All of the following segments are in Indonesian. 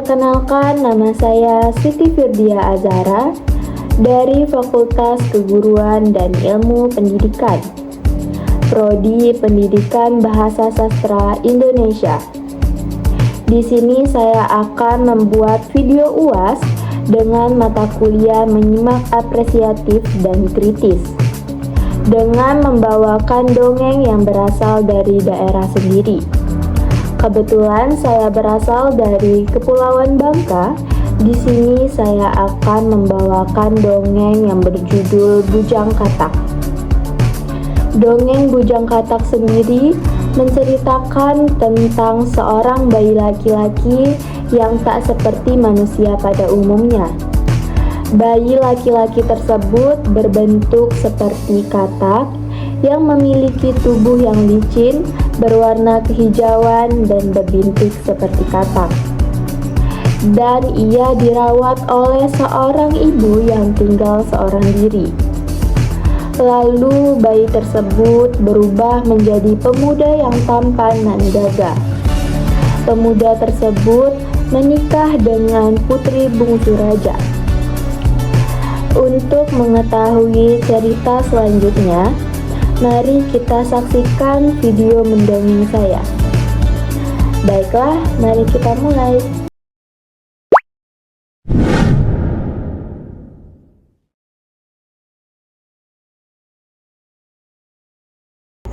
Perkenalkan, nama saya Siti Firdia Azhara dari Fakultas Keguruan dan Ilmu Pendidikan, Prodi Pendidikan Bahasa Sastra Indonesia. Di sini saya akan membuat video UAS dengan mata kuliah menyimak apresiatif dan kritis, dengan membawakan dongeng yang berasal dari daerah sendiri. Kebetulan saya berasal dari Kepulauan Bangka. Di sini saya akan membawakan dongeng yang berjudul Bujang Katak. Dongeng Bujang Katak sendiri menceritakan tentang seorang bayi laki-laki yang tak seperti manusia pada umumnya. Bayi laki-laki tersebut berbentuk seperti katak yang memiliki tubuh yang licin, berwarna kehijauan dan berbintik seperti katak. Dan ia dirawat oleh seorang ibu yang tinggal seorang diri. Lalu bayi tersebut berubah menjadi pemuda yang tampan dan gagah. Pemuda tersebut menikah dengan putri bungsu raja. Untuk mengetahui cerita selanjutnya, mari kita saksikan video mendongeng saya. Baiklah, mari kita mulai.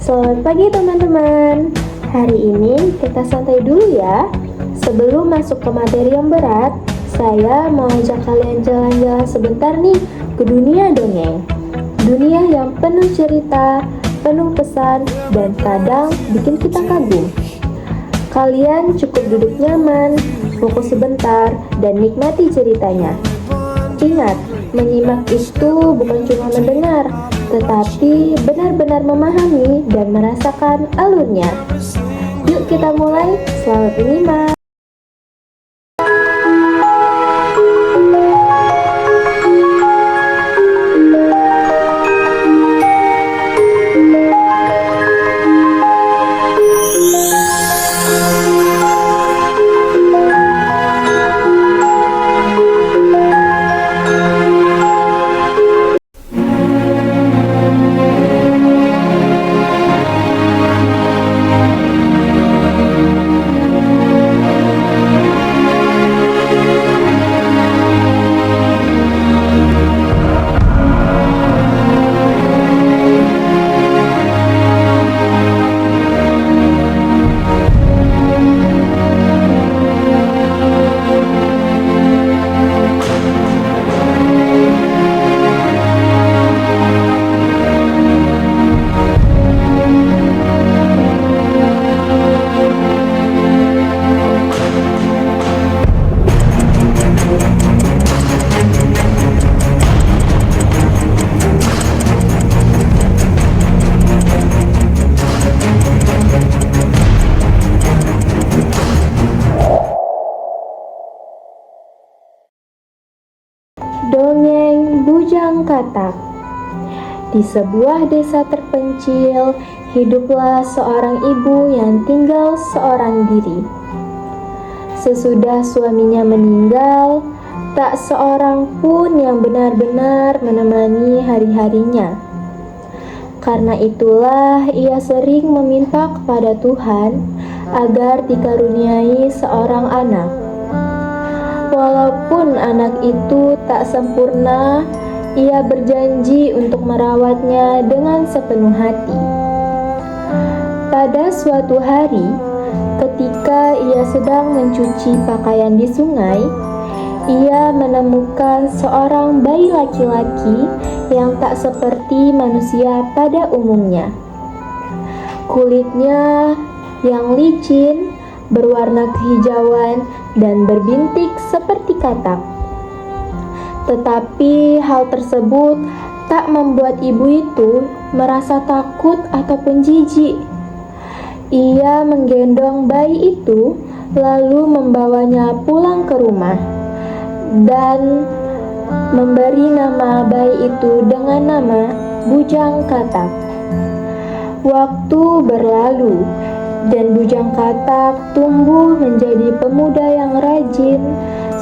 Selamat pagi teman-teman. Hari ini kita santai dulu ya. Sebelum masuk ke materi yang berat, saya mau ajak kalian jalan-jalan sebentar nih ke dunia dongeng. Dunia yang penuh cerita, penuh pesan, dan kadang bikin kita kagum. Kalian cukup duduk nyaman, fokus sebentar, dan nikmati ceritanya. Ingat, menyimak itu bukan cuma mendengar, tetapi benar-benar memahami dan merasakan alurnya. Yuk kita mulai, selamat menyimak. Dongeng Bujang Katak. Di sebuah desa terpencil, hiduplah seorang ibu yang tinggal seorang diri. Sesudah suaminya meninggal, tak seorang pun yang benar-benar menemani hari-harinya. Karena itulah ia sering meminta kepada Tuhan agar dikaruniai seorang anak. Walaupun anak itu tak sempurna, ia berjanji untuk merawatnya dengan sepenuh hati. Pada suatu hari, ketika ia sedang mencuci pakaian di sungai, ia menemukan seorang bayi laki-laki yang tak seperti manusia pada umumnya. Kulitnya yang licin, berwarna kehijauan, dan berbintik seperti katak. Tetapi hal tersebut tak membuat ibu itu merasa takut ataupun jijik. Ia menggendong bayi itu lalu membawanya pulang ke rumah dan memberi nama bayi itu dengan nama Bujang Katak. Waktu berlalu dan Bujang Katak tumbuh menjadi pemuda yang rajin rajin,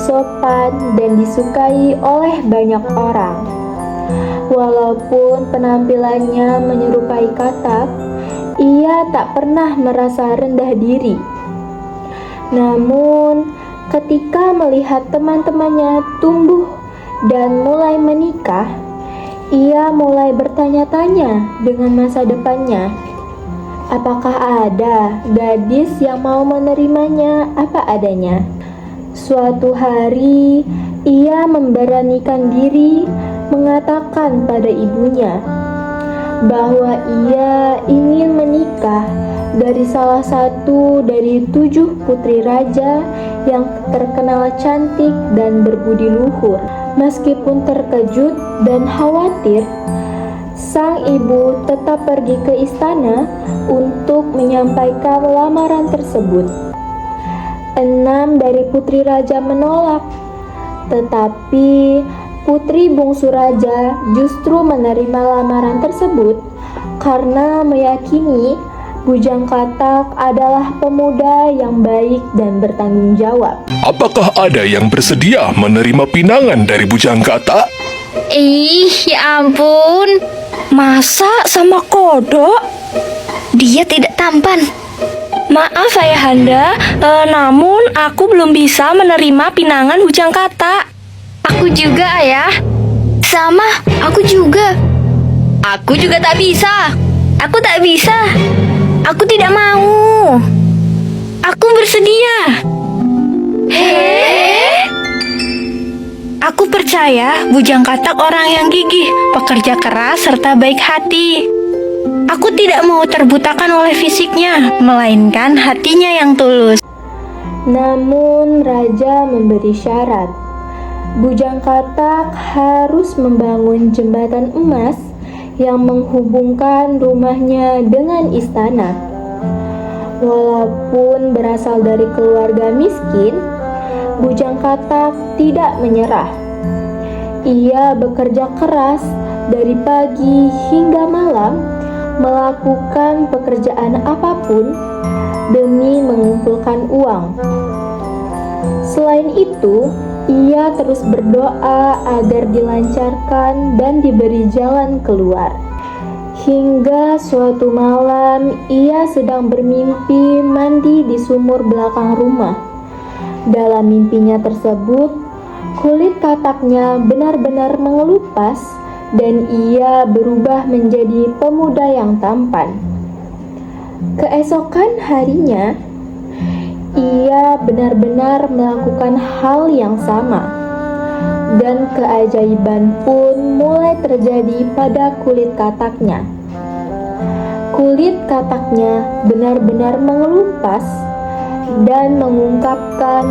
sopan, dan disukai oleh banyak orang. Walaupun penampilannya menyerupai katak, ia tak pernah merasa rendah diri. Namun, ketika melihat teman-temannya tumbuh dan mulai menikah, ia mulai bertanya-tanya dengan masa depannya. Apakah ada gadis yang mau menerimanya apa adanya? Suatu hari, ia memberanikan diri mengatakan pada ibunya bahwa ia ingin menikah dari salah satu dari 7 putri raja yang terkenal cantik dan berbudi luhur. Meskipun terkejut dan khawatir, sang ibu tetap pergi ke istana untuk menyampaikan lamaran tersebut. 6 dari putri raja menolak, tetapi putri bungsu raja justru menerima lamaran tersebut karena meyakini Bujang Katak adalah pemuda yang baik dan bertanggung jawab. Apakah ada yang bersedia menerima pinangan dari Bujang Katak? Ih, ya ampun. Masa sama kodok? Dia tidak tampan. Maaf ayahanda, namun aku belum bisa menerima pinangan Bujang Katak. Aku juga, ayah. Sama, aku juga. Aku juga tak bisa. Aku tak bisa. Aku tidak mau. Aku bersedia. Aku percaya Bujang Katak orang yang gigih, pekerja keras, serta baik hati. Aku tidak mau terbutakan oleh fisiknya, melainkan hatinya yang tulus. Namun raja memberi syarat. Bujang Katak harus membangun jembatan emas yang menghubungkan rumahnya dengan istana. Walaupun berasal dari keluarga miskin, Bujang Katak tidak menyerah. Ia bekerja keras dari pagi hingga malam, melakukan pekerjaan apapun demi mengumpulkan uang. Selain itu, ia terus berdoa agar dilancarkan dan diberi jalan keluar. Hingga suatu malam, ia sedang bermimpi mandi di sumur belakang rumah. Dalam mimpinya tersebut, kulit kataknya benar-benar mengelupas dan ia berubah menjadi pemuda yang tampan. Keesokan harinya, ia benar-benar melakukan hal yang sama, dan keajaiban pun mulai terjadi pada kulit kataknya. Kulit kataknya benar-benar mengelupas dan mengungkapkan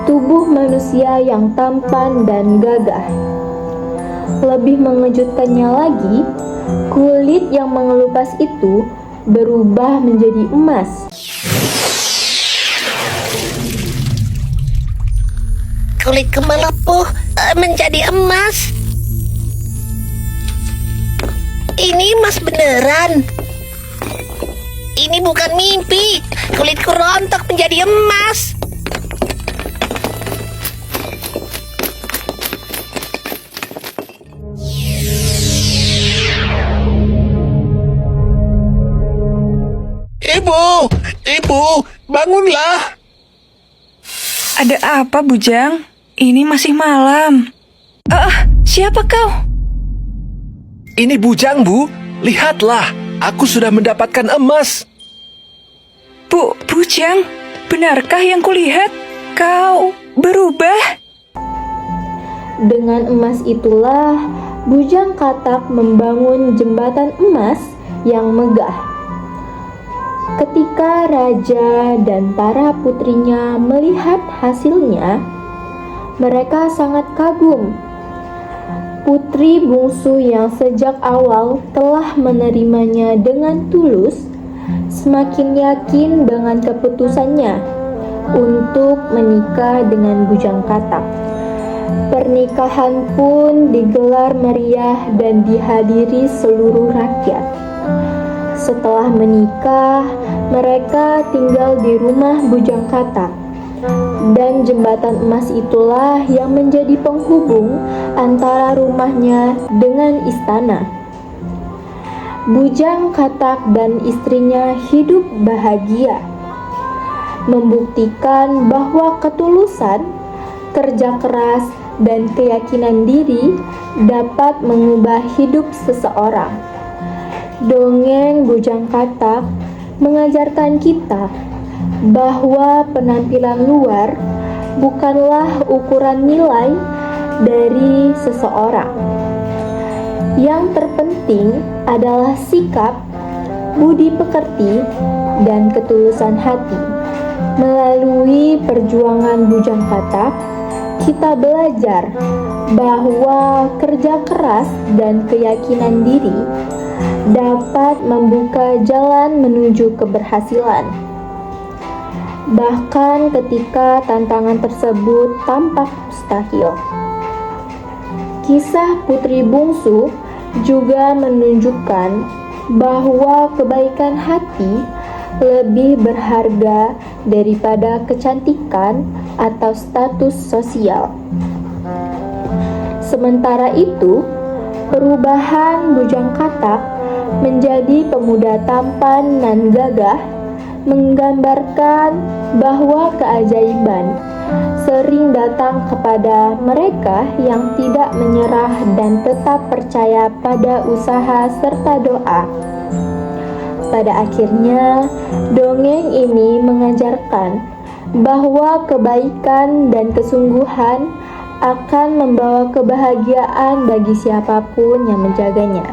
tubuh manusia yang tampan dan gagah. Lebih mengejutkannya lagi, kulit yang mengelupas itu berubah menjadi emas. Kulitku melepuh menjadi emas. Ini emas beneran. Ini bukan mimpi. Kulitku rontok menjadi emas. Ibu, bangunlah. Ada apa, Bujang? Ini masih malam. Siapa kau? Ini Bujang, Bu. Lihatlah, aku sudah mendapatkan emas. Bujang, benarkah yang kulihat? Kau berubah? Dengan emas itulah, Bujang Katak membangun jembatan emas yang megah. Ketika raja dan para putrinya melihat hasilnya, mereka sangat kagum. Putri bungsu yang sejak awal telah menerimanya dengan tulus, semakin yakin dengan keputusannya untuk menikah dengan Bujang Katak. Pernikahan pun digelar meriah dan dihadiri seluruh rakyat. Setelah menikah, mereka tinggal di rumah Bujang Katak. Dan jembatan emas itulah yang menjadi penghubung antara rumahnya dengan istana. Bujang Katak dan istrinya hidup bahagia, membuktikan bahwa ketulusan, kerja keras, dan keyakinan diri dapat mengubah hidup seseorang. Dongeng Bujang Katak mengajarkan kita bahwa penampilan luar bukanlah ukuran nilai dari seseorang. Yang terpenting adalah sikap, budi pekerti, dan ketulusan hati. Melalui perjuangan Bujang Katak, kita belajar bahwa kerja keras dan keyakinan diri dapat membuka jalan menuju keberhasilan. Bahkan ketika tantangan tersebut tampak mustahil. Kisah putri bungsu juga menunjukkan bahwa kebaikan hati lebih berharga daripada kecantikan atau status sosial. Sementara itu, perubahan Bujang Katak menjadi pemuda tampan dan gagah menggambarkan bahwa keajaiban sering datang kepada mereka yang tidak menyerah dan tetap percaya pada usaha serta doa. Pada akhirnya, dongeng ini mengajarkan bahwa kebaikan dan kesungguhan akan membawa kebahagiaan bagi siapapun yang menjaganya.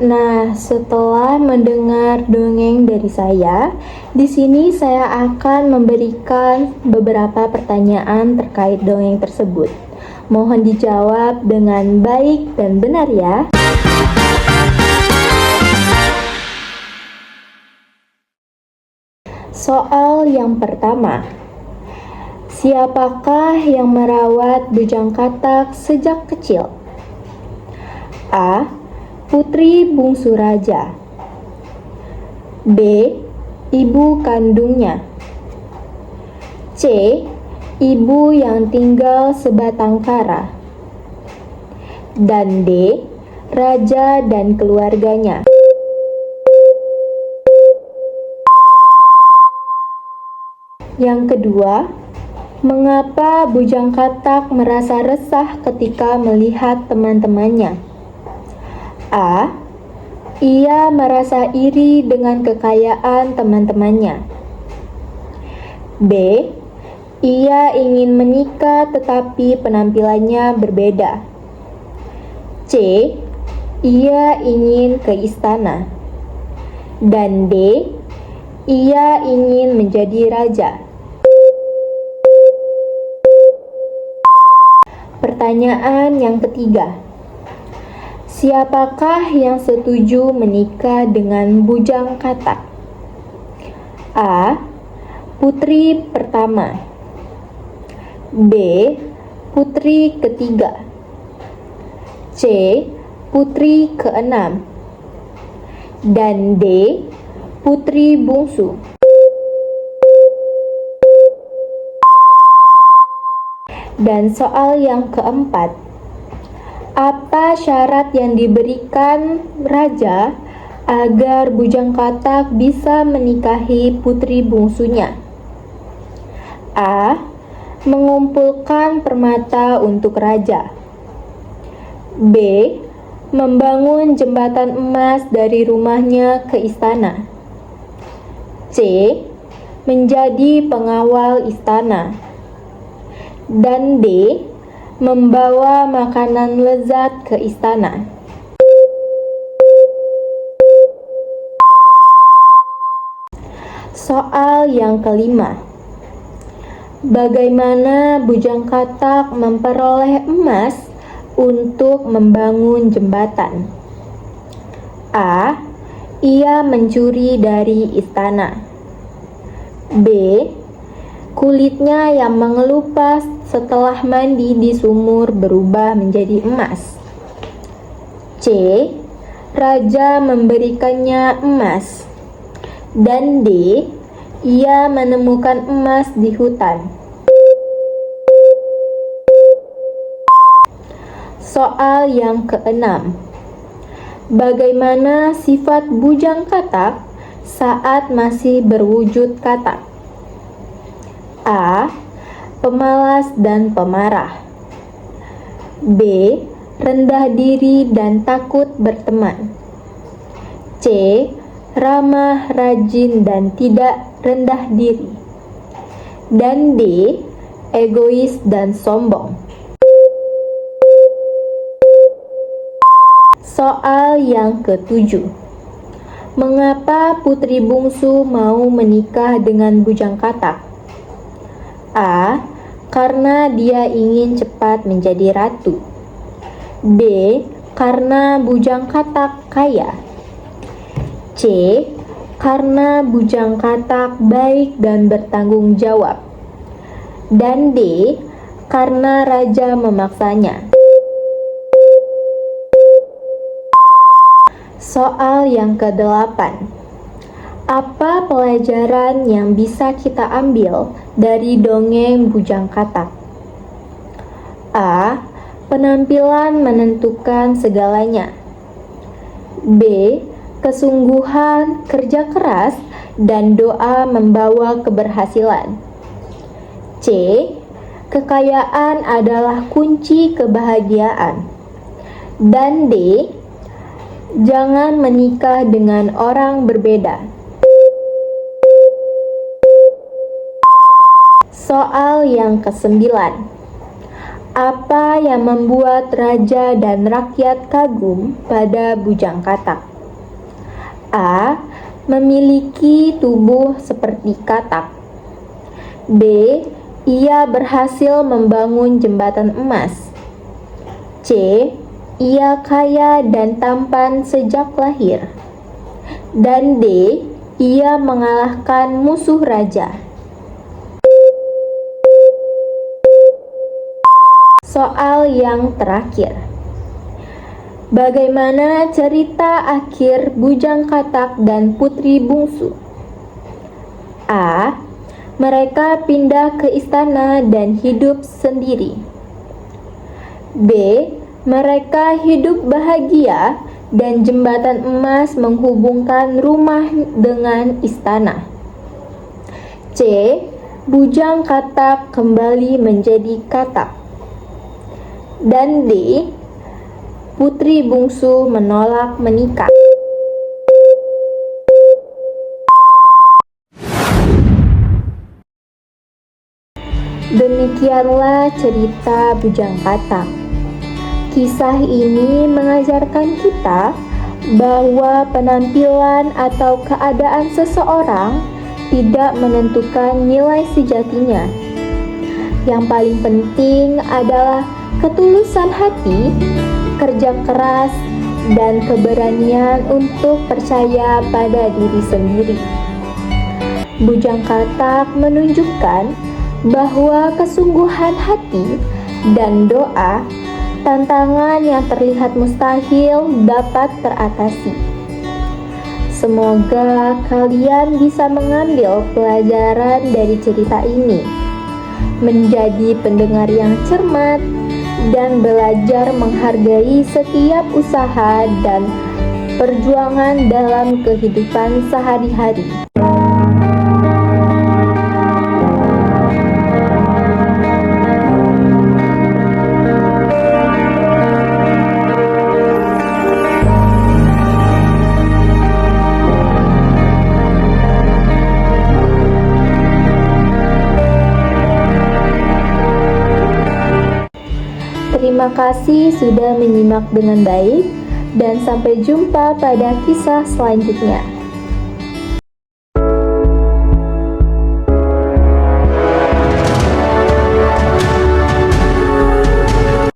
Nah, setelah mendengar dongeng dari saya, di sini saya akan memberikan beberapa pertanyaan terkait dongeng tersebut. Mohon dijawab dengan baik dan benar ya. Soal yang pertama, siapakah yang merawat Bujang Katak sejak kecil? A. Putri bungsu raja. B. Ibu kandungnya. C. Ibu yang tinggal sebatang kara. Dan D. Raja dan keluarganya. Yang kedua, mengapa Bujang Katak merasa resah ketika melihat teman-temannya? A. Ia merasa iri dengan kekayaan teman-temannya. B. Ia ingin menikah tetapi penampilannya berbeda. C. Ia ingin ke istana. Dan D. Ia ingin menjadi raja. Pertanyaan yang ketiga, siapakah yang setuju menikah dengan Bujang Katak? A. Putri pertama. B. Putri ketiga. C. Putri keenam. Dan D. Putri bungsu. Dan soal yang keempat, apa syarat yang diberikan raja agar Bujang Katak bisa menikahi putri bungsunya? A. Mengumpulkan permata untuk raja. B. Membangun jembatan emas dari rumahnya ke istana. C. Menjadi pengawal istana. Dan D. Membawa makanan lezat ke istana. Soal yang kelima, bagaimana Bujang Katak memperoleh emas untuk membangun jembatan? A. Ia mencuri dari istana. B. Kulitnya yang mengelupas setelah mandi di sumur berubah menjadi emas. C. Raja memberikannya emas. Dan D. Ia menemukan emas di hutan. Soal yang keenam. Bagaimana sifat bujang katak saat masih berwujud katak? A. Pemalas dan pemarah. B. Rendah diri dan takut berteman. C. Ramah, rajin, dan tidak rendah diri. Dan D. Egois dan sombong. Soal yang ketujuh. Mengapa putri bungsu mau menikah dengan bujang katak? A. Karena dia ingin cepat menjadi ratu. B. Karena bujang katak kaya. C. Karena bujang katak baik dan bertanggung jawab. Dan D. Karena raja memaksanya. Soal yang ke-8. Apa pelajaran yang bisa kita ambil dari dongeng bujang katak? A. Penampilan menentukan segalanya. B. Kesungguhan, kerja keras, dan doa membawa keberhasilan. C. Kekayaan adalah kunci kebahagiaan. Dan D. Jangan menikah dengan orang berbeda. Soal yang ke-9. Apa yang membuat raja dan rakyat kagum pada bujang katak? A. Memiliki tubuh seperti katak. B. Ia berhasil membangun jembatan emas. C. Ia kaya dan tampan sejak lahir. Dan D. Ia mengalahkan musuh raja. Soal yang terakhir. Bagaimana cerita akhir bujang katak dan putri bungsu? A. Mereka pindah ke istana dan hidup sendiri. B. Mereka hidup bahagia dan jembatan emas menghubungkan rumah dengan istana. C. Bujang katak kembali menjadi katak. Dan D. Putri bungsu menolak menikah. Demikianlah cerita bujang katak. Kisah ini mengajarkan kita bahwa penampilan atau keadaan seseorang tidak menentukan nilai sejatinya. Yang paling penting adalah ketulusan hati, kerja keras, dan keberanian untuk percaya pada diri sendiri. Bujang katak menunjukkan bahwa kesungguhan hati dan doa, tantangan yang terlihat mustahil dapat teratasi. Semoga kalian bisa mengambil pelajaran dari cerita ini, menjadi pendengar yang cermat, dan belajar menghargai setiap usaha dan perjuangan dalam kehidupan sehari-hari. Terima kasih sudah menyimak dengan baik, dan sampai jumpa pada kisah selanjutnya.